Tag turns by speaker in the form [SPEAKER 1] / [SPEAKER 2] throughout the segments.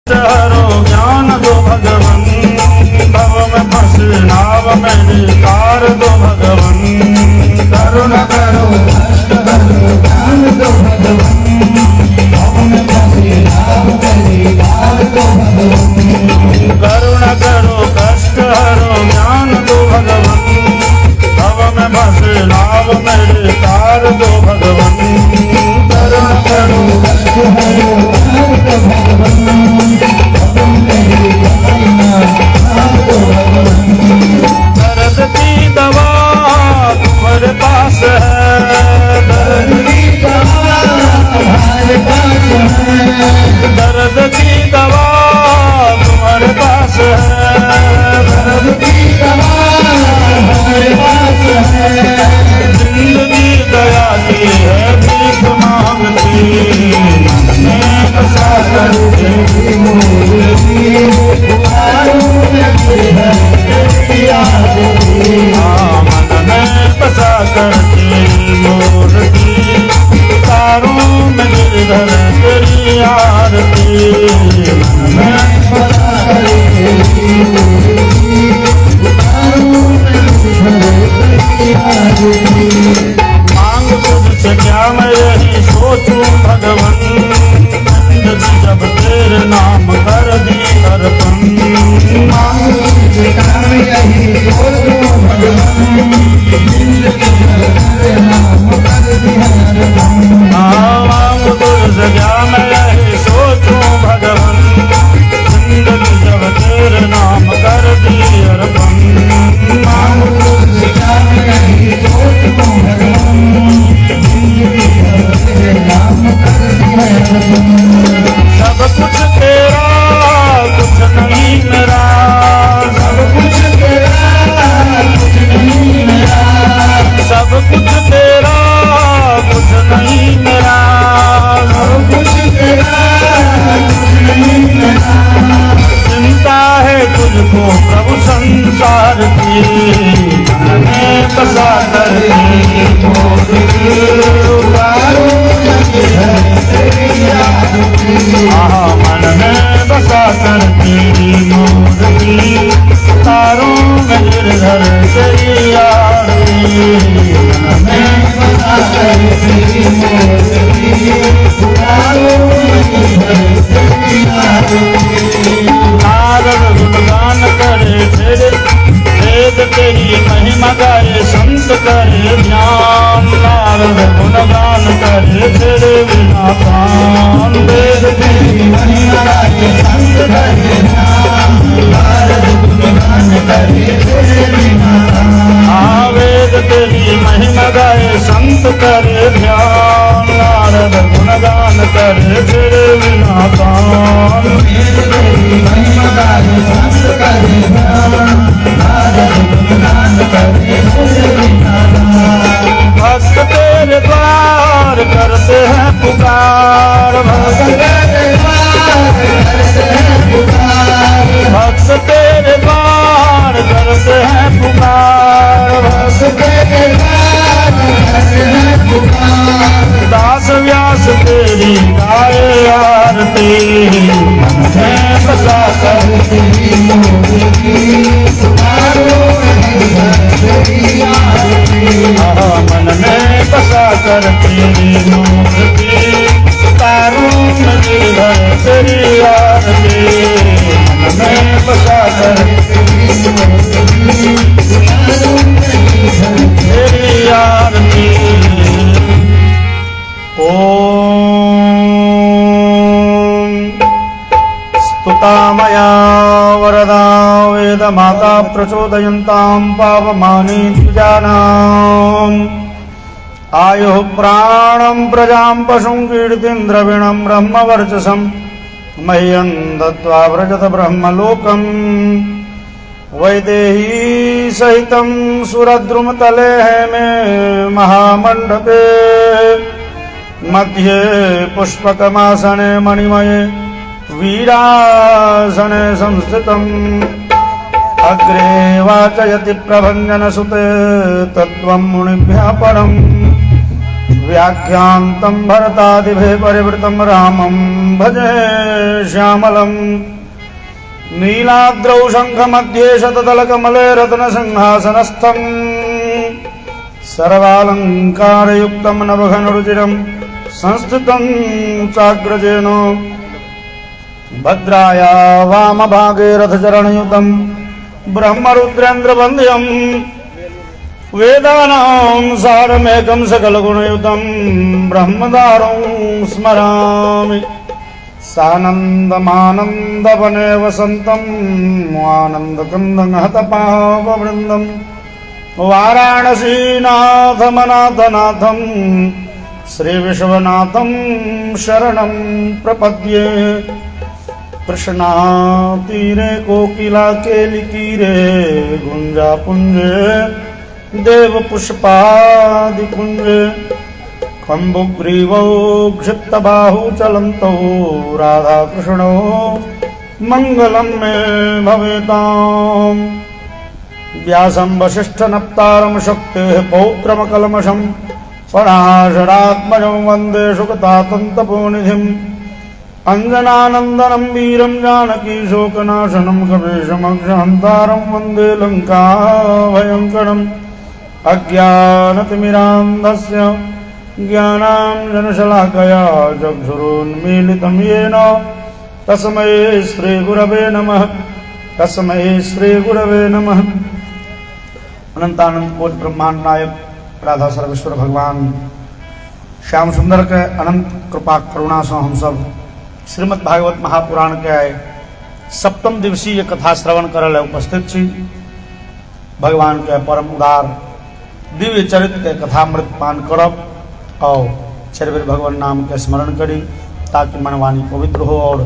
[SPEAKER 1] हरो ज्ञान दो भगवन, भव में फंस नाव में तार दो भगवन।
[SPEAKER 2] करुणा करो कष्ट हरो ज्ञान दो भगवन, भव में फंसे नाव में तार दो भगवन।
[SPEAKER 1] करुणा करो कष्ट हरो ज्ञान दो भगवन, भव में फंस नाव में तार दो भगवन।
[SPEAKER 2] करुणा करो कष्ट हरो ज्ञान दो भगवन,
[SPEAKER 1] दर्द की दवा तुम्हारे पास है,
[SPEAKER 2] दर्द की दवा हमारे पास है,
[SPEAKER 1] दर्द की दवा तुम्हारे पास है,
[SPEAKER 2] दर्द की दवा हमारे पास है।
[SPEAKER 1] जिंदगी दया की है भीख मांगती, मैं बसा करके मन में बसा करके मूर्ति, तारों में गिरधर तेरी आरती। मन में
[SPEAKER 2] बसा करके
[SPEAKER 1] मांग तुझसे क्या मैं यही सोचूं भगवन, जिंदगी जब तेरे नाम कर दी अर्पण।
[SPEAKER 2] मांग तुझसे क्या मैं यही सोचूं भगवन, जिंदगी जब तेरे नाम कर दी अर्पण।
[SPEAKER 1] मांग तुझसे क्या मैं यही सोचूं भगवन, जिंदगी जब तेरे नाम कर दी अर्पण।
[SPEAKER 2] मांग तुझसे क्या मैं यही सोचूं भगवन, जिंदगी जब तेरे नाम कर दी अर्पण।
[SPEAKER 1] सब कुछ तेरा कुछ नहीं मेरा,
[SPEAKER 2] सब कुछ तेरा कुछ नहीं मेरा,
[SPEAKER 1] सब कुछ तेरा कुछ नहीं मेरा,
[SPEAKER 2] सब कुछ तेरा कुछ नहीं मेरा।
[SPEAKER 1] चिंता है तुझको प्रभु संसार की, मन में बसा करके मन में बसा करके मूर्ति, तारों में गिरधर तेरी आरती। मन में
[SPEAKER 2] बसा करके मूर्ति, तारों में गिरधर तेरी आरती।
[SPEAKER 1] नारद गुणगान करे तेरे, वेद तेरी महिमा गाए संत करे ध्यान। नारद गुणगान करे तेरे बिना पान, वेद
[SPEAKER 2] तेरी महिमा गाए संत करे ध्यान, नारद गुणगान करे तेरे बिना पान।
[SPEAKER 1] वेद तेरी महिमा गाए संत करे ध्यान, नारद गुणगान करे तेरे बिना पान।
[SPEAKER 2] वेद तेरी महिमा गाए संत करे ध्यान, नारद गुणगान करे तेरे बिना पान।
[SPEAKER 1] भक्त तेरे द्वार करते हैं पुकार, भक्त
[SPEAKER 2] तेरे द्वार करते हैं पुकार,
[SPEAKER 1] भक्त तेरे द्वार करते हैं पुकार, भक्त
[SPEAKER 2] तेरे द्वार करते हैं पुकार।
[SPEAKER 1] दास व्यास तेरी गाए आरती, मन में बसा कर
[SPEAKER 2] तेरी मूर्ति, तारों में गिरधर तेरी आरती।
[SPEAKER 1] मन में बसा कर तेरी मूर्ति, तारों में गिरधर तेरी आरती। मन में बसा कर
[SPEAKER 2] तेरी मूर्ति, तारों में गिरधर
[SPEAKER 1] तेरी आरती। ओम स्तुता मया वरदा वेद माता प्रचोदयन्तां पावमानि द्विजानाम्। आयुः प्राणं प्रजां पशुं कीर्तिं द्रविणं ब्रह्मवर्चसं, मह्यं दत्त्वा व्रजत ब्रह्मलोकम्। वैदेही सहितं सुरद्रुमतले मे महामण्डपे, मध्ये पुष्पकमासने मणिमये वीरासने संस्थितम्। अग्रे वाचयति प्रभञ्जनसुते तत्त्वं मुनिभ्यः परम्, व्याख्यान्तं भरतादिभिः परिवृतं रामं भजे श्यामलम् नीलाद्रौ शङ्खमध्ये शतदलकमले रत्नसिंहासनस्थम् सर्वालङ्कारयुक्तं नवघनरुचिरं संस्थितं चाग्रजेन भद्राया वामभागे रथचरणयुतं ब्रह्मरुद्रेन्द्रवन्द्यं वेदानां सारमेकं सकलगुणयुतं ब्रह्मदारं स्मरामि सानन्दमानन्दवने वसन्तम् आनन्दकन्दं हतपाववृन्दम् वाराणसीनाथमनाथनाथं श्रीविश्वनाथं शरणं प्रपद्ये कृष्णातीरे कोकिलाकेलितीरे गुञ्जापुञ्जे देवपुष्पादिकुञ्जे कम्बुग्रीवौ क्षिप्तबाहु चलन्तौ राधाकृष्णौ मङ्गलं मे भवेताम् व्यासं वसिष्ठनप्तारं शक्तेः पौत्रमकल्मषं पराशरात्मजं वन्दे सुगतातन्तपोनिधिम् अञ्जनानन्दनं वीरं जानकीशोकनाशनं कपीशमक्षहन्तारं वन्दे लङ्काभयङ्करम् अज्ञानतिमिरान्धस्य ज्ञानाञ्जनशलाकया चक्षुरुन्मीलितं येन तस्मै श्रीगुरवे नमः तस्मै श्रीगुरवे नमः। अनंतानंद कोटि ब्रह्मांड नायक राधा सर्वेश्वर भगवान श्याम सुंदर के अनंत कृपा करुणा से हम सब श्रीमद् भागवत महापुराण के सप्तम दिवसीय कथा श्रवण करल उपस्थित छी। भगवान के परम उदार दिव्य चरित्र के कथामृत पान करब और चरवीर भगवान नाम के स्मरण करी ताकि मनवाणी पवित्र हो और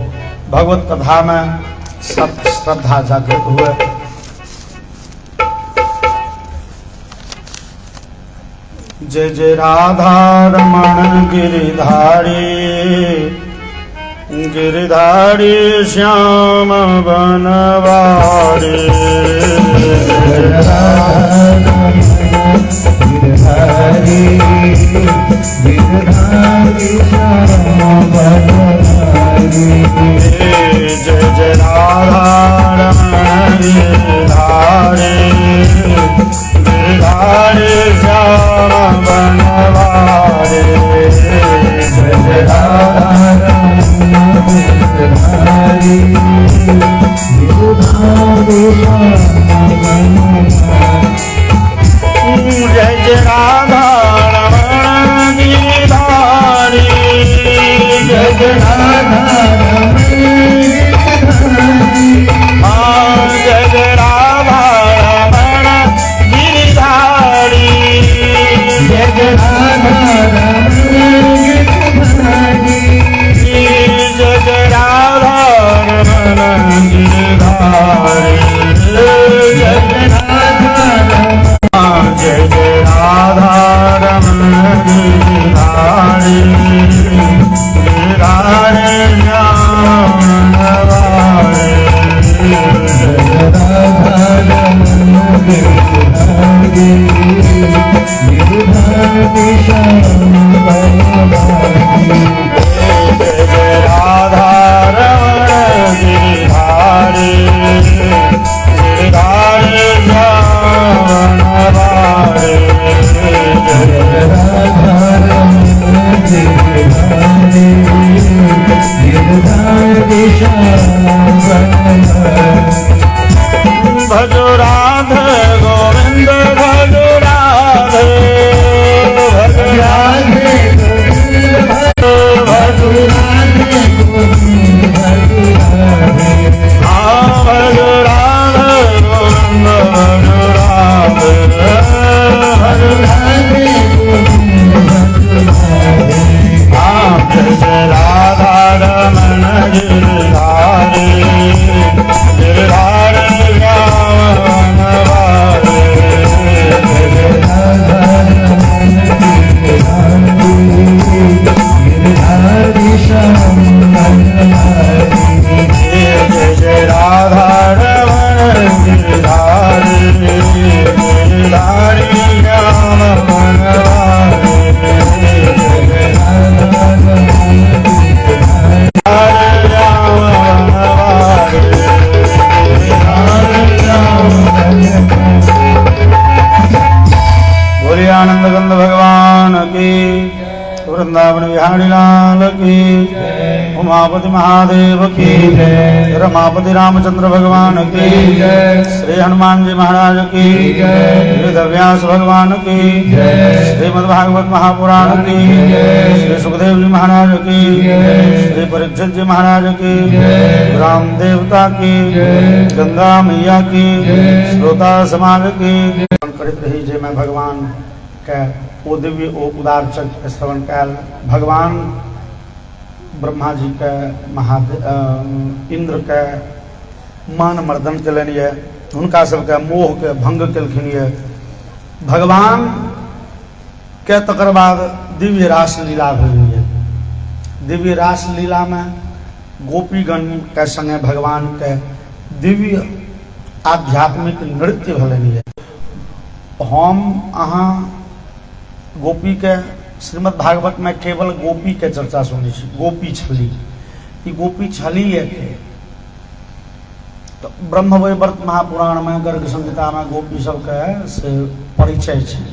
[SPEAKER 1] भगवत कथा में सत्य श्रद्धा जागृत हुए। जय जय राधा रमण गिरिधारी गिरिधारी श्याम बनवारी
[SPEAKER 2] गिरधारी गिरधारी श्याम बनवारी
[SPEAKER 1] जय जय राधा रमण गिरिधारी गिरिधारी श्याम बनवारी
[SPEAKER 2] जय जय राधा रमण गिरधारी गिरधारी श्याम बनवारी
[SPEAKER 1] जय जय राधा रमण गिरिधारी
[SPEAKER 2] जय जय राधा
[SPEAKER 1] जय जय राधा रमण गिरिधारी
[SPEAKER 2] जय जय राधा रमण गिरधारी
[SPEAKER 1] उमापति महादेव की
[SPEAKER 2] जय।
[SPEAKER 1] रमापति रामचंद्र भगवान की
[SPEAKER 2] जय।
[SPEAKER 1] श्री हनुमान जी महाराज की
[SPEAKER 2] जय।
[SPEAKER 1] वेदव्यास भगवान की
[SPEAKER 2] जय।
[SPEAKER 1] श्रीमद्भागवत महापुराण की
[SPEAKER 2] जय।
[SPEAKER 1] श्री सुखदेव जी महाराज की
[SPEAKER 2] जय।
[SPEAKER 1] श्री परीक्षित जी महाराज की
[SPEAKER 2] जय।
[SPEAKER 1] राम देवता की
[SPEAKER 2] जय।
[SPEAKER 1] गंगा मैया की
[SPEAKER 2] जय।
[SPEAKER 1] श्रोता समाज की करित रही जय मैं भगवान के ओ दिव्य ओ उदार चरित्र के श्रवण कैल भगवान ब्रह्मा जी के इंद्र के मान मर्दन कलन ये हुनका सबके मोह के भंग केलखिन ये भगवान के तकर बाद दिव्य रास लीला भेल ये दिव्य रास लीला में गोपीगण के संगे भगवान के दिव्य आध्यात्मिक नृत्य भेलनि ये हम अहाँ गोपी के श्रीमद् भागवत में केवल गोपी के चर्चा सुनी छी गोपी छली ई गोपी छली है के तो ब्रह्मवैवर्त महापुराण में गर्ग संहिता में गोपी सबके से परिचय छै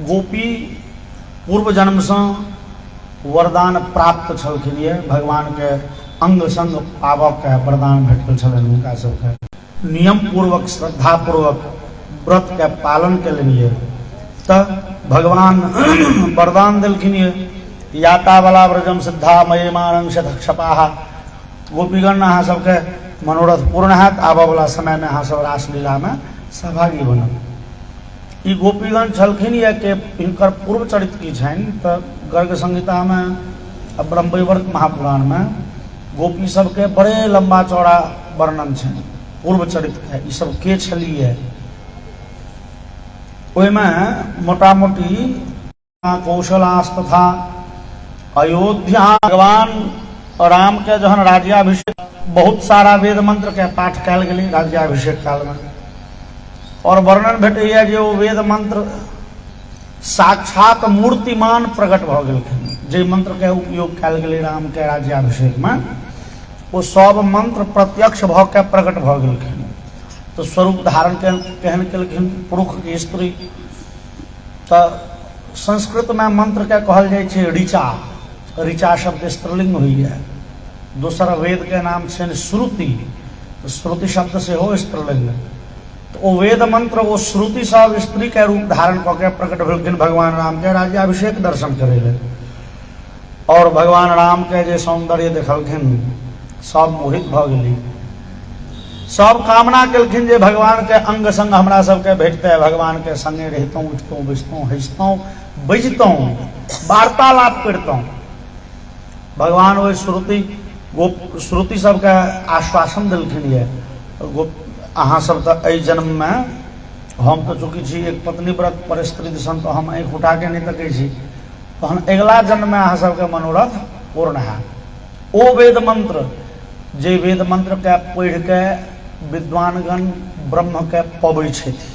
[SPEAKER 1] गोपी पूर्व जन्म से वरदान प्राप्त छलखिन ये भगवान के अंग संग पावक के वरदान भेटल छलनि हुनका सबके नियम पूर्वक श्रद्धा पूर्वक व्रत के पालन केलनि तब भगवान वरदान दिलखिन याता वाला व्रजम सिद्धा मये मानंग क्षपाहा गोपीगण अहाँ सबके मनोरथ पूर्ण हैत आबऽ वाला समय में अहाँ सब रासलीला में सहभागी बनब ई गोपीगण छलखिन के हिनकर पूर्व चरित्र की छनि तऽ गर्ग संहिता में आ ब्रह्मवैवर्त महापुराण में गोपी सबके बड़े लंबा चौड़ा वर्णन छनि पूर्व चरित्र के ई सब के छलिए में मोटा मोटी कौशलास तथा अयोध्या भगवान राम के जहन राज्याभिषेक बहुत सारा वेद मंत्र के पाठ कल गए राज्याभिषेक काल में और वर्णन भेटैया जे वो वेद मंत्र साक्षात मूर्तिमान प्रकट भ गेलखिन जे मंत्र के उपयोग कल गए राम के राज्याभिषेक में वो सब मंत्र प्रत्यक्ष भ के प्रकट भ गेलखिन तो स्वरूप धारण केहन केलखिन पुरुष की स्त्री तो संस्कृत में मंत्र के कहल जाय छै ऋचा ऋचा शब्द स्त्रीलिंग हुई है दूसरा वेद के नाम छै श्रुति तो श्रुति शब्द से हो स्त्रीलिंग तो वो वेद मंत्र वो श्रुति सब स्त्री के रूप धारण करके प्रकट भेलखिन भगवान राम के राज्याभिषेक दर्शन करे ले और भगवान राम के जे सौंदर्य देखलखिन सब मोहित भ गेली सब कामना केलखिन जे भगवान के अंग संग हमरा सबके भेटते भगवान के संगे रहतों उठतों बैसतों हंसतों बजतों वार्तालाप करतों भगवान वो श्रुति सबके आश्वासन दिलखिन ये अहाँ सब तो एहि जन्म में हम तो चूँकि छी एक पत्नी व्रत पर स्त्री दिसन तो हम आँखि उठा के नहीं तकै छी तहन अगला जन्म में अहाँ सबके मनोरथ पूर्ण है ओ वेद मंत्र जे वेद मंत्र के पढ़ के विद्वानगण ब्रह्म के पबै छथि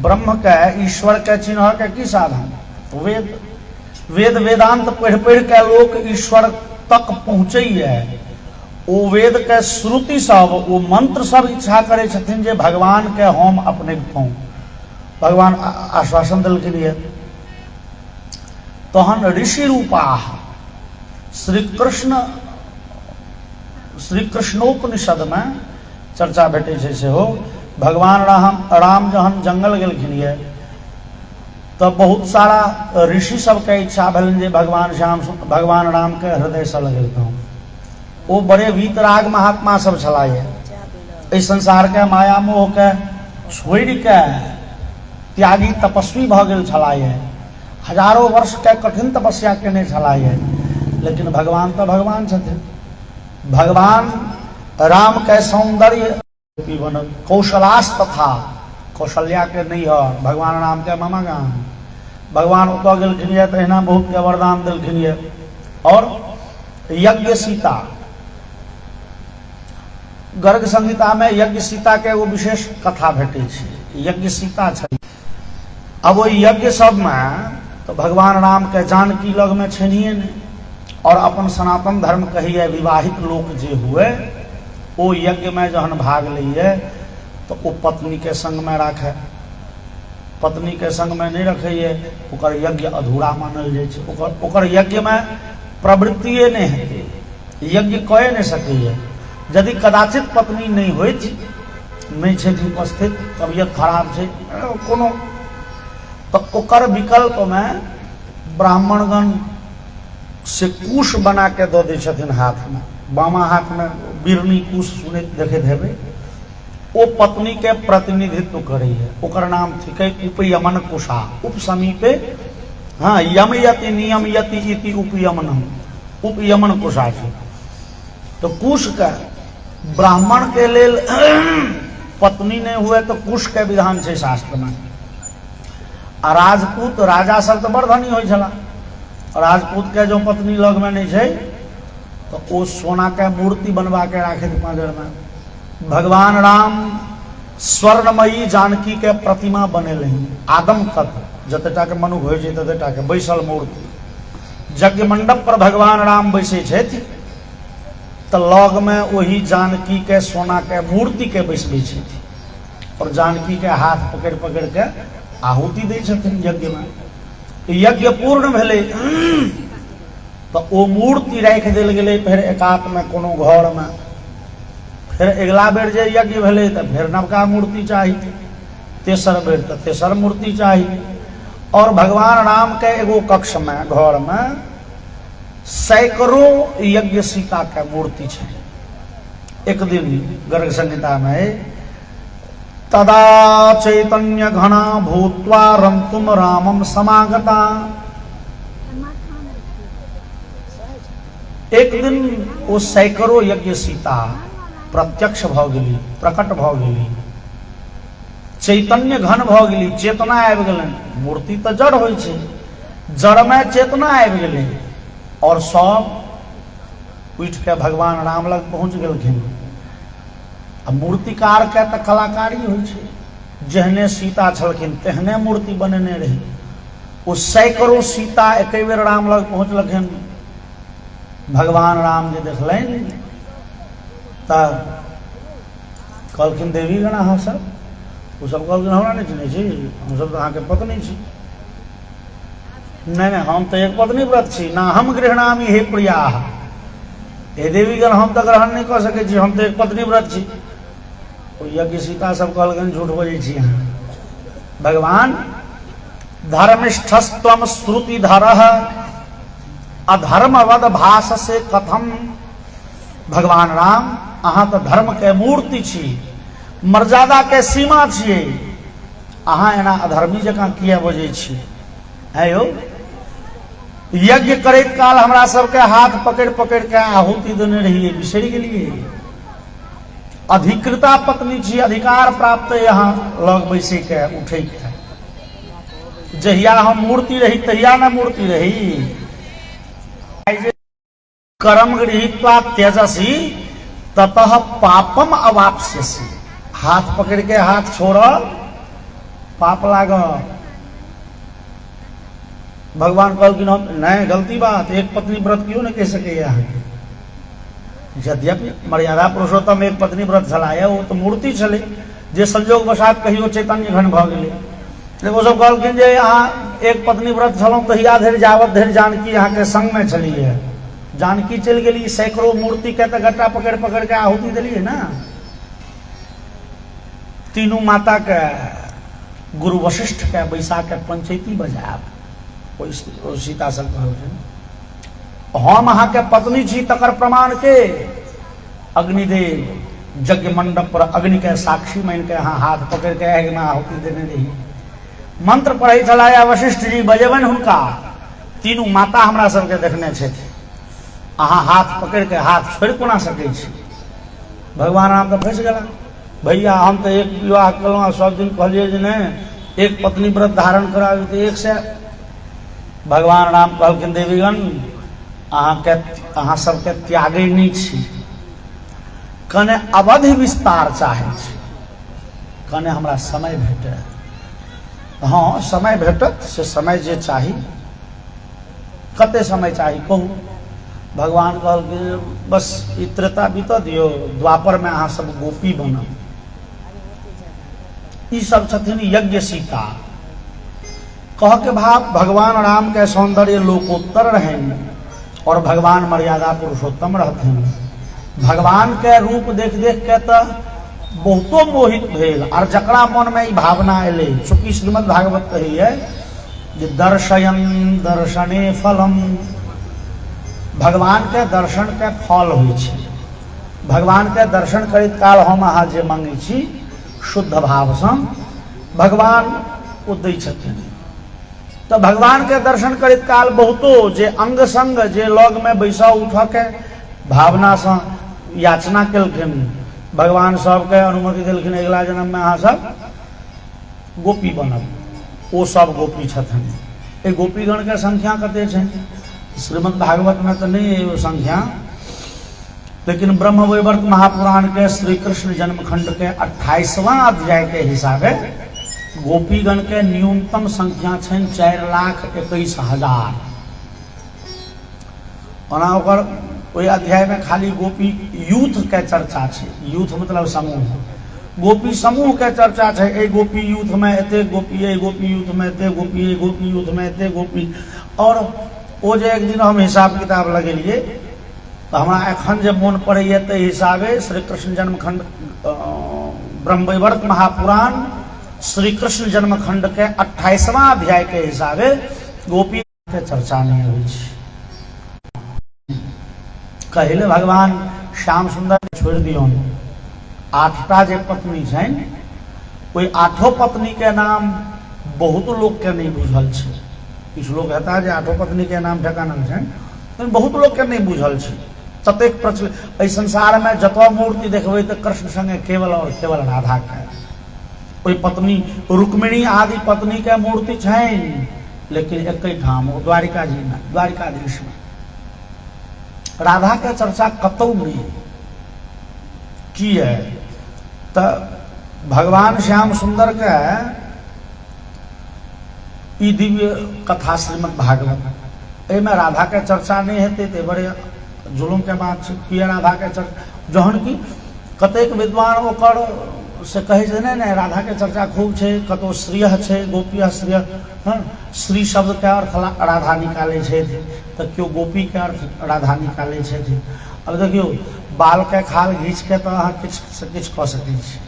[SPEAKER 1] ब्रह्म के ईश्वर के चिन्ह के की साधन वेद वेदांत पढ़ के लोक ईश्वर तक पहुँचे ओ वेद के श्रुति सब वो मंत्र सब इच्छा करे छथिन जे भगवान के हम अपने पाऊँ भगवान आश्वासन दिलखिन ये तहन ऋषि रूपा श्री कृष्णोपनिषद में चर्चा भेटे छै से हो भगवान राम जहन जंगल गेलखिन ये तो बहुत सारा ऋषि सबके इच्छा भेलन जे भगवान राम के हृदय से लगेलखिन वो बड़े वीतराग महात्मा सब छलाए इस संसार के माया मोह के छोड़ के त्यागी तपस्वी भ गेल छलाए हजारों वर्ष के कठिन तपस्या केने छलाए लेकिन भगवान तो भगवान छथिन भगवान राम के सौंदर्य कौशलास तथा कौशल्या के नहीं है भगवान राम के मामा गाम भगवान उत गेलखिन ये तहिना बहुत के वरदान दिलखिन ये और यज्ञ सीता गर्ग संहिता में यज्ञ सीता के वो विशेष कथा भेटे छै यज्ञ सीता छै अब वो यज्ञ सब में तो भगवान राम के जानकी लग में छनिए नहीं और अपन सनातन धर्म कहिए विवाहित लोग जे हुए वो यज्ञ में जहन भाग लिए तो वो पत्नी के संग में राखे पत्नी के संग में नहीं रखिए ओकर यज्ञ अधूरा मानल जाय छै ओकर यज्ञ में प्रवृत्तिए नहीं है, यज्ञ कए नहीं सकैए। यदि कदाचित पत्नी नहीं होइत, नहीं छै उपस्थित, तबियत खराब छै कोनो, तो ओकर विकल्प में ब्राह्मणगण से कुश बना के दो दै छथिन हाथ में, बामा हाथ में बिरनी कुश सुनैत देखैत हेबै, ओ पत्नी के प्रतिनिधित्व करे है। ओकर नाम थिकै उपयमन कुशा। उप समीपे हाँ यम यति नियम यति इति उपयमनम, उपयमन कुशा छै। तो कुश का ब्राह्मण के लेल पत्नी नहीं हुए तो कुश के विधान छै शास्त्र में। आ राजपूत राजा सब तो बड़ धनी होइ छला, राजपूत के जो पत्नी लग में नहीं छै तो वो सोना के मूर्ति बनवा के राखे पांजर में। भगवान राम स्वर्णमयी जानकी के प्रतिमा बनेले आदम कत, जतेटा के मनुख होइ छै ततेटा के बैसल मूर्ति। यज्ञ मंडप पर भगवान राम बैसे छथि तो लग में वही जानकी के सोना के मूर्ति के बैसबे छथि और जानकी के हाथ पकड़ पकड़ के आहुति दै छथिन यज्ञ में। यज्ञ पूर्ण भेलै तो वो मूर्ति राख देल गेलै फिर एकात में कोनो घर में। फिर अगला बेर जे यज्ञ भेलै तो फिर नवका मूर्ति चाही, तेसर बेर तो तेसर मूर्ति चाही। और भगवान राम के एगो कक्ष में घर में सैकड़ों यज्ञ सीता के मूर्ति छै। एक दिन गर्ग संहिता में तदा चैतन्य घना भूत्वा रंतुम रामम समागता। एक दिन वो सैकड़ों यज्ञ सीता प्रत्यक्ष भ गेली, प्रकट भ गेली, चैतन्य घन भ गेली, चेतना आबि गेलन। मूर्ति तो जड़ होइ छै, जड़ में चेतना आबि गेलै और सब उठ के भगवान राम लग पहुंच गेलखिन। आ मूर्तिकार के तो कलाकारी होइ छै, जेहने सीता छलखिन तेहने मूर्ति बनेने रही। वो सैकड़ों सीता एक बेर राम लग पहुंचलखिन। भगवान राम जे देखलनि तऽ कहलखिन देवी गण अहाँ सब, वो सब कहलखिन हमरा नहीं चिन्है छी, हम सब तो अहाँके पत्नी छी। नहीं हम तो एक पत्नी व्रत छी, ना हम गृहणामी हे प्रिया। हे देवीगण हम तो ग्रहण नहीं कर सकै छी, हम तो एक पत्नी व्रत छी। यज्ञ सीता सब कहलखिन झूठ बजै छी अहाँ। भगवान धर्मिष्ठस्त्वम श्रुतिधरः अधर्मवद भाष से कथम। भगवान राम अहाँ तो धर्म के मूर्ति छी, मर्यादा के सीमा छियै, अहाँ एना अधर्मी जकाँ किया बजै छी। है यौ, यज्ञ करैत काल हमरा सबके हाथ पकड़ पकड़ के आहुति देने रहिए, बिसरि गेलिए। अधिकृता पत्नी छी, अधिकार प्राप्त यहाँ लग बैसे के उठे के। जहिया हम मूर्ति रही तहिया न मूर्ति रही। कर्म गृहीत्वा त्यजसी ततः पापम अवाप्स्यसि। हाथ पकड़ के हाथ छोड़, पाप लाग। भगवान कहलखिन नहीं गलती बात, एक पत्नी व्रत क्यों नहीं कह सके यहाँ के। यद्यपि मर्यादा पुरुषोत्तम एक पत्नी व्रत छलाह, वो तो मूर्ति छलै जे संजोग वशात कहियो चैतन्य घन भ गेलै। लेकिन वो सब कहलखिन जे अहाँ एक पत्नी व्रत छलहुँ तहिया धरि जावत धरि जानकी अहाँ के संग में छलिए। जानकी चलि गेली, सैकड़ों मूर्ति के तो गट्टा पकड़ पकड़ के आहुति दिलिए ना। तीनों माता के गुरु वशिष्ठ के बैसा के पंचैती बजाब। सीता सब कहलखिन हम अहाँ के पत्नी छी, तकर प्रमाण के अग्निदेव यज्ञ मंडप पर अग्नि के साक्षी मान के अहाँ हाथ पकड़ के आगि में आहुति देने रही। मंत्र पढ़ै छलाह वशिष्ठ जी, बजेबनि हुनका। तीनू माता हमरा सबके देखने छथि, अहाँ हाथ पकड़ के हाथ छोड़ कोना सकै छी। भगवान राम तो फंस गेला। भैया हम तो एक विवाह कलहुँ, सब दिन कहलिए जे नहीं एक पत्नी व्रत धारण कराबी तो एक से। भगवान राम कहलखिन देवीगण अहाँ सबके त्यागे नहीं छी, कने अवधि विस्तार चाहे छी, कने हमरा समय भेटे। हाँ समय भेटत, से समय जे चाही, कते समय चाही कहू। भगवान कहलखिन बस ई त्रेता बीत दियो, द्वापर में अहाँ सब गोपी बनब। ई सब छथिन यज्ञ सीता। कह के भाव भगवान राम के सौंदर्य लोकोत्तर रहें और भगवान मर्यादा पुरुषोत्तम रहते हैं। भगवान के रूप देख देख के तो बहुतो मोहित भेल और जकरा मन में ई भावना एले, चूंकि श्रीमद् भागवत कही है जे दर्शयन दर्शने फलम, भगवान के दर्शन के फल होइ छै। भगवान के दर्शन करैत काल हम अहाँ जे मांगै छी शुद्ध भाव से भगवान ओ दै छथिन। तो भगवान के दर्शन करैत काल बहुतो जे अंग संग जे लग में बैसा उठ के भावना से याचना केलखिन, भगवान सबके अनुमति देलखिन अगला जन्म में अहाँ सब गोपी बनब, ओ सब गोपी छथिन। ए गोपीगण के संख्या कते छै श्रीमद् भागवत में तो नहीं है वो संख्या, लेकिन ब्रह्मवैवर्त महापुराण के श्री कृष्ण जन्मखंड के 28वां अध्याय के हिसाबे गोपीगण के न्यूनतम संख्या छन 4,21,000। ओना ओकर ओहि अध्याय में खाली गोपी यूथ के चर्चा है। यूथ मतलब समूह, गोपी समूह के चर्चा है। ए गोपी यूथ में एते गोपी, ए गोपी यूथ में एते गोपी, ए गोपी यूथ में एते गोपी। और वो जो एक दिन हम हिसाब किताब लगेलिए तो हमारा एखन जब मन पड़े तो हिसाबे श्री कृष्ण जन्मखंड ब्रह्मवैवर्त महापुराण श्री कृष्ण जन्मखंड के 28वां अध्याय के हिसाबे गोपी के चर्चा नहीं हुई। कहले भगवान श्याम सुंदर छोड़ दियो 8टा जे पत्नी छन, कोई 8 पत्नी के नाम बहुत लोग के नहीं बुझल छै। किछु लोग हेता जे 8 पत्नी के नाम ठेकाना छन, लेकिन बहुत लोग के नहीं बुझल छै। ततेक प्रचलित एहि संसार में जतवा मूर्ति देखबै तो कृष्ण संगे केवल और केवल राधा के, कोई पत्नी रुक्मिणी आदि पत्नी के मूर्ति छन, लेकिन एक ठाम द्वारिका जी में, द्वारिकाधीश में राधा के चर्चा कतौ नहीं की है। तो भगवान श्याम सुंदर के ई दिव्य कथा श्रीमद् भागवत, एमे राधा के चर्चा नहीं हेते ते बड़े जुलूम के बात छै। कि राधा के चर्चा जहन की कतेक विद्वान ओकर से कहे छै नहीं राधा के चर्चा खूब छै, कतो श्रिय छै, गोपी श्रिय, हाँ श्री शब्द के अर्थ राधा निकाले छै, तो क्यों गोपी के अर्थ राधा निकाले छै। अब देखियो बाल के खाल घींच के तो अहाँ किछ से किछ कह सकै छी,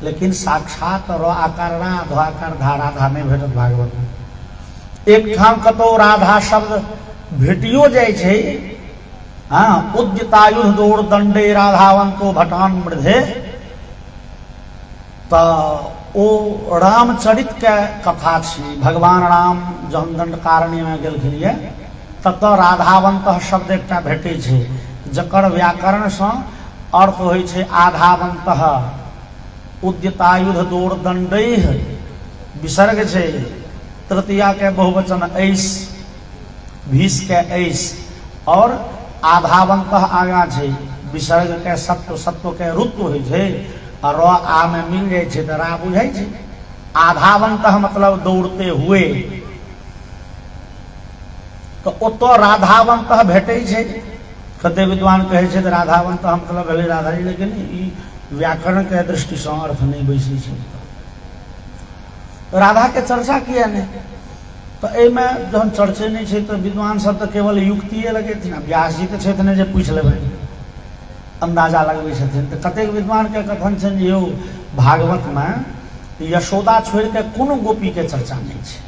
[SPEAKER 1] लेकिन साक्षात र आकार रा ध आकार धा राधा नहीं भेटत भागवत में। एक ठाम कतो राधा शब्द भेटियो जाय छै, हाँ उद्यतायुध दौड़ दंडे राधावंतो भटान मृधे, तो ओ रामचरित के कथा छी। भगवान राम जहन दंडकारण्य में गेलखिन ये तत राधावंत शब्द एकटा भेटे छै, जकर व्याकरण से अर्थ होइ छै आधावंत, उद्यतायुध दौड़ दंडे विसर्ग छै, तृतीया के बहुवचन ऐस, भीष के ऐस, और आधावंत आगा छै, विसर्ग के सत्व, सत्व के ऋतु होइ छै, और र आ में मिल जाए छै तो रा बुझाई छै। आधावंत मतलब दौड़ते हुए, तो ओतो राधावंत भेटे छै। कते विद्वान कहे छै तो राधावंत मतलब भेलै राधा जी, लेकिन ई व्याकरण के दृष्टि से अर्थ नहीं बैसे छै। राधा के चर्चा किया नहीं, तो एमे जहन चर्चे नहीं छै तो विद्वान सब तो केवल युक्तिये लगेथिन। व्यास जी तो छथिन जे पूछ लेबै, अंदाजा लगबै छथिन। तो कतेक विद्वान के कथन छन यौ भागवत में यशोदा छोड़ के कोनो गोपी के चर्चा नहीं छै,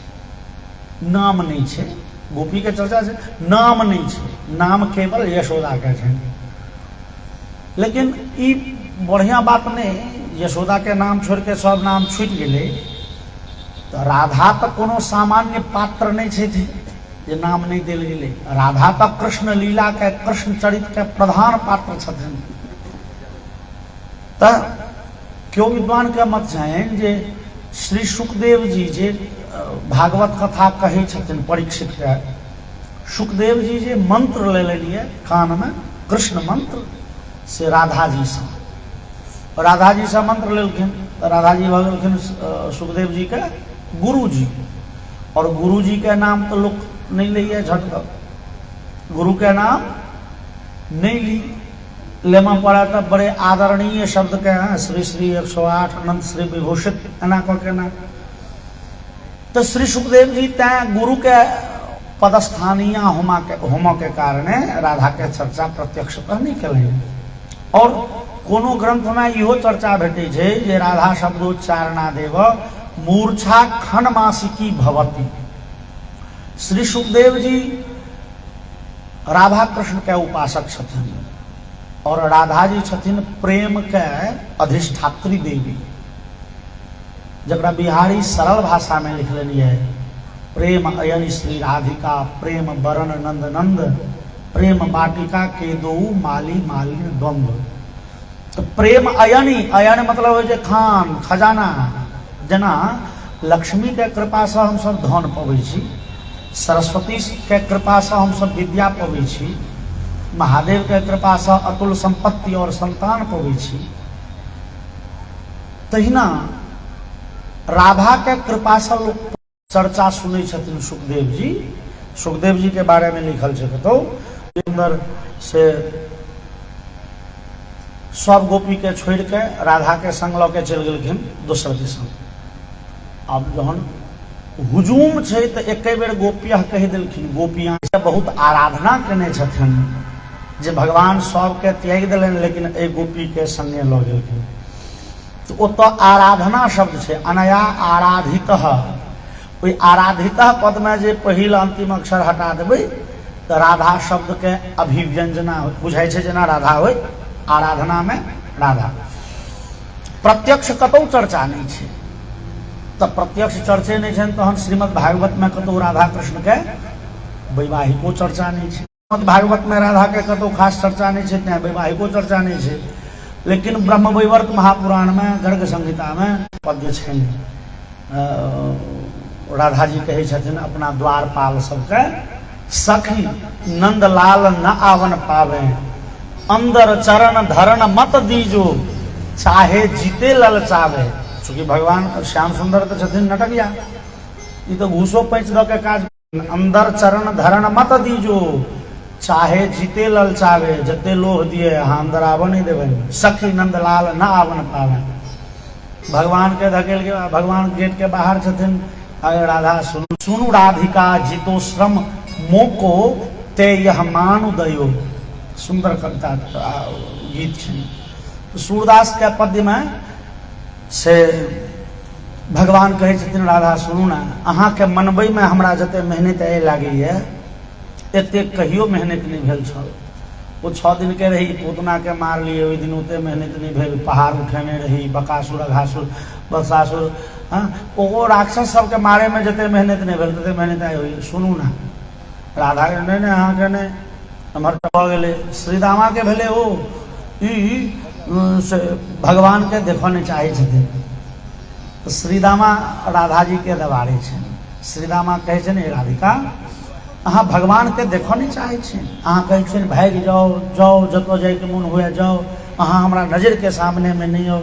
[SPEAKER 1] नाम नहीं छै। गोपी के चर्चा छै, नाम नहीं छै, नाम केवल यशोदा के छै। लेकिन ई बढ़िया बात नहीं, यशोदा के नाम छोड़ के सब नाम छूट गेलै, तो राधा तो कोनो सामान्य पात्र नहीं छै जे नाम नहीं देल गेलै। राधा तो कृष्ण लीला के, कृष्ण चरित के प्रधान पात्र छथिन। तो क्यों विद्वान के मत छनि जे श्री सुखदेव जी जे भागवत कथा कहे छथिन परीक्षित के, सुखदेव जी जे मंत्र ले लेलिए कान में, कृष्ण मंत्र से राधा जी से, राधा जी से मंत्र लेलखिन, तो राधा जी भऽ गेलखिन सुखदेव जी के गुरु जी। और गुरु जी के नाम तो लोग नहीं लिए झटक, गुरु के नाम नहीं ली, लेमा पड़ा था बड़े आदरणीय शब्द के हैं, श्री श्री 108 अनंत श्री विभूषित एना कह के ना। तो श्री सुखदेव जी तैं गुरु के पदस्थानीय होमा के कारणे राधा के चर्चा प्रत्यक्षतः नहीं करें। और कोनो ग्रंथ में इहो चर्चा भेटे छे जे राधा शब्दोच्चारणा देव मूर्छा खनमासिकी भवती। श्री सुखदेव जी राधा कृष्ण के उपासक छथिन और राधा जी छथिन प्रेम के अधिष्ठात्री देवी, जकरा बिहारी सरल भाषा में लिख लेलिए प्रेम अयन श्री राधिका प्रेम बरन नंद नंद प्रेम बाटिका के दो माली मालिन द्वंद्व। तो प्रेम अयनी, अयन मतलब है जे खान खजाना, जना लक्ष्मी के कृपा से हम सब धन पबै छी, सरस्वती के कृपा से हम सब विद्या पबै छी, महादेव के कृपा से अतुल संपत्ति और संतान पबै छी। तहिना राधा के कृपा से लोग चर्चा सुनै छथिन सुखदेव जी। सुखदेव जी के बारे में लिखल छै कतौ अंदर से सब गोपी के छोड़ के राधा के संग लऽ के चल गेलखिन दोसर दिशा। अब जहन हुजूम छै तऽ एके बेर गोपिया कहि देलखिन, गोपियां बहुत आराधना केने छथिन जे भगवान सबके त्याग देलनि लेकिन ए गोपी के संगे लऽ गेलखिन। तो ओतऽ आराधना शब्द छै, अनया आराधितः। ओहि आराधितः पद में जे पहिल अंतिम अक्षर हटा देबै तऽ राधा शब्द के अभिव्यंजना बुझाइ छै, जेना राधा होय आराधना में राधा। प्रत्यक्ष कतौ चर्चा नहीं छै, तऽ प्रत्यक्ष चर्चे नहीं छै तहन श्रीमद् भागवत में कतौ राधा कृष्ण के वैवाहिको चर्चा नहीं छै। श्रीमद् भागवत में राधा के कतौ खास चर्चा नहीं छै, तें वैवाहिको चर्चा नहीं छै। लेकिन ब्रह्मवैवर्त महापुराण में गर्ग संहिता में पद्य छै, राधा जी कहे छथिन अपना द्वारपाल सबके, सखी नंदलाल न आवन पावे अंदर चरण धरण मत दीजो चाहे जीते ललचावे। चूंकि भगवान श्याम सुंदर तो छथिन नटकिया, ये तो घूसो पैंच द के काज। अंदर चरण धरण मत दीजो चाहे जीते ललचावे, जते लोह दिए अहाँ अंदर आवन नहीं देवे। सखी नंदलाल न आवन पावे, भगवान के धकेल के भगवान गेट के बाहर छथिन। अरे राधा सुनु सुनु राधिका जीतो श्रम मोको ते यह मानु दयो। सुंदर कविता गीत छै। तो सूरदास के पद्य में से भगवान कहे छथिन राधा सुनू ना, अहाँ के मनबई में हमरा जते मेहनत आए लागैए एते कहियो मेहनत नहीं भेल छल। वो 6 दिन के रही पूतना के मार लिए, ओहि दिन ओते मेहनत नहीं भेल। पहाड़ उठेने रही, बकासुर अघासुर बसासुर, हाँ वो राक्षस सबके मारे में जते मेहनत नहीं भेल तते मेहनत आई हुई। सुनू ना राधा के नहीं अहाँ के नहीं हमर भऽ गेलै। श्रीदामा के भेले ओ ई से भगवान के देखऽ नहीं चाहे छथिन, तो श्रीदामा राधा जी के दबारे छै। श्रीदामा कहै छै ने राधिका अहाँ भगवान के देखऽ नहीं चाहे छी, अहाँ कहै छियनि भागि जाओ जाओ जतऽ जाइके मोन हुए जाओ, अहाँ हमरा नजर के सामने में नहीं आओ।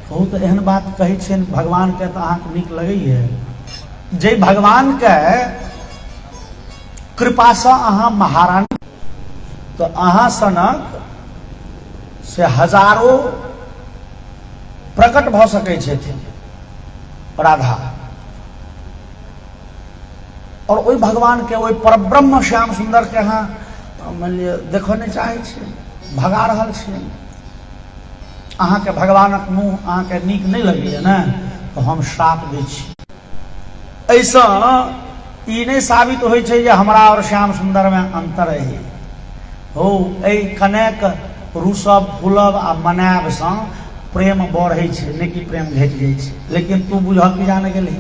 [SPEAKER 1] बहुत एहन बात कहै छियनि भगवान के तऽ अहाँके नीक लगैए। जे भगवान के कृपा से अहाँ महारानी, तो अहाँ सनक से हजारों प्रकट भऽ सकै छथिन राधा। और ओहि भगवान के ओहि परब्रह्म श्याम सुंदर के अहाँ मान लिअ देखऽ नहीं चाहे छियै, भगा रहल छियै। अहाँ के भगवानक मुँह अहाँ के नीक नहीं लगैए ने, तो हम श्राप दै छी। ऐसा ई नहीं साबित होइ छै जे हमरा और श्याम सुंदर में अंतर है हो। कनेक रूसब फूलब आ मनाब से प्रेम बढ़ै छै, नहीं कि प्रेम घटि जाइ छै। लेकिन तू बुझल कि जाने गेलही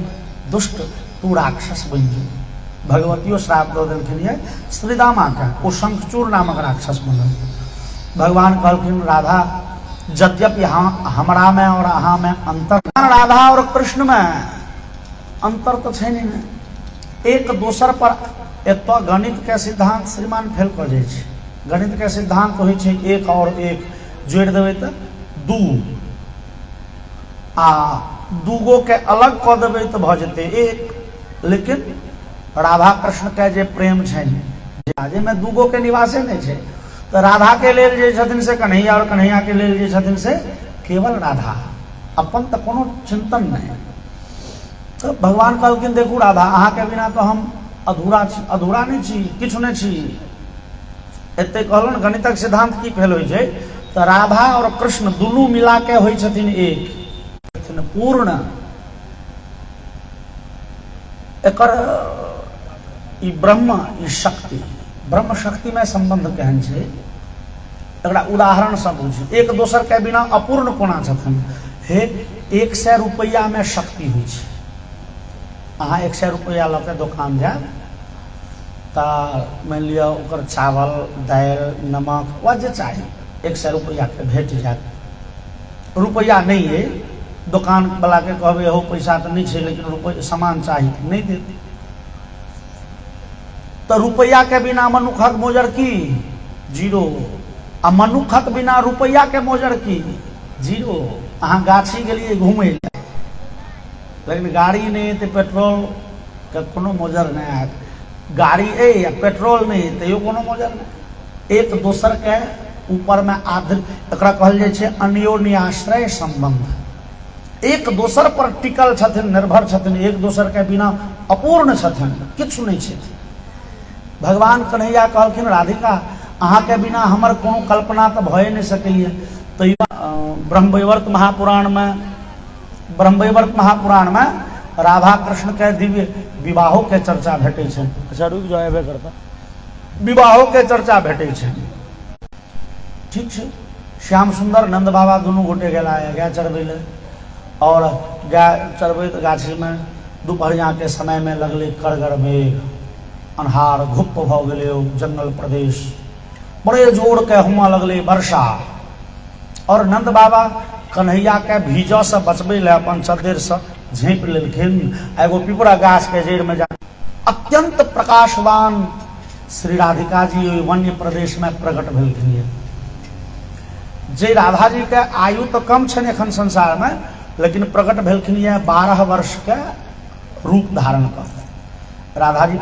[SPEAKER 1] दुष्ट, तू राक्षस बनि जो। भगवतियों श्राप दऽ देलखिन ये श्रीदामा के, ओ शंखचूर नामक राक्षस बनल। भगवान कहलखिन राधा यद्यपि हमरा में और अहाँ में अंतर, राधा और कृष्ण में अंतर तो छै नहीं। एक दोसर पर एतऽ गणित के सिद्धांत श्रीमान फेल कऽ जाइ छै। गणित के सिद्धांत होइ छै एक और एक जोड़ि देबै तऽ 2, आ दूगो के अलग कऽ देबै तऽ भऽ जेतै 1। लेकिन राधा कृष्ण के जे प्रेम छनि जाहिमे दूगो के निवासे नहीं छै, तो राधा के लेल जे छथिन से कन्हैया और कन्हैया के लेल जे छथिन से केवल राधा, अपन तऽ कोनो चिंतन नहीं। तो भगवान कहलखिन देखू राधा अहाँ के बिना तो हम अधूरा छी, अधूरा नहीं छी, किछु नहीं छी। एते कहलन गणितक सिद्धांत की कहल होइ छै तऽ राधा और कृष्ण दुनू मिला के होइ छथिन एक, छथिन पूर्ण। एकर ई ब्रह्म ई शक्ति, ब्रह्म शक्ति में संबंध केहन छै एकरा उदाहरण से बुझी। एक दोसर के बिना अपूर्ण कोना छथिन। हे 100 रुपया में शक्ति होइ छै। अहाँ 100 रुपया लऽ के दुकान जायब तऽ मानि लिअ ओकर चावल दालि नमक वा जे चाही 100 रुपया के भेट जायत। रुपया नहीं है, दुकान वाला के कहबे हो पैसा तो नहीं है लेकिन रुपया सामान चाहिए नहीं देते। तो रुपया के बिना मनुखक मोजर की जीरो, आ मनुखक बिना रुपया के मोजर की जीरो। अहाँ गाछी गेलिए घूमे लेकिन गाड़ी नहीं तो पेट्रोल के कोनो मोजर नहीं आयत। गाड़ी या पेट्रोल नहीं तैयो कोनो मोजर नहीं। एक दोसर के ऊपर में एकरा कहल जाइ छै अन्योन्याश्रय संबंध। एक दोसर पर टिकल छथिन, निर्भर छथिन, एक दोसर के बिना अपूर्ण छथिन, किछु नहीं छथिन। भगवान कन्हैया कहलखिन राधिका अहाँ के बिना हमर कोनो कल्पना तो भए नहीं सकैए। तो ब्रह्मवैवर्त महापुराण में राधा कृष्ण के दिव्य विवाहों के चर्चा भेटे छै। अच्छा रुक जाओ, एबे करता विवाहों के चर्चा भेटे छै। ठीक है, श्याम सुंदर नंद बाबा दोनों गोटे गेला गाय चरबै ले, और गाय चरबैत गाछी में दुपहरिया के समय में लगले करगर मेघ, अन्हार घुप भ गेले जंगल प्रदेश, बड़े जोर के हुआ लगले वर्षा। और नंद बाबा कन्हैया के भीजऽ से बचबै ले अपन चद्दर से झाँपि लेलखिन। एगो पिपरा गाछ के जड़ में जा अत्यंत प्रकाशवान श्री राधिका जी वन्य प्रदेश में प्रकट भेलखिन। जे राधा जी के आयु तो कम छन एखन संसार में, लेकिन प्रकट भेलखिन 12 वर्ष के रूप धारण कर। राधा जी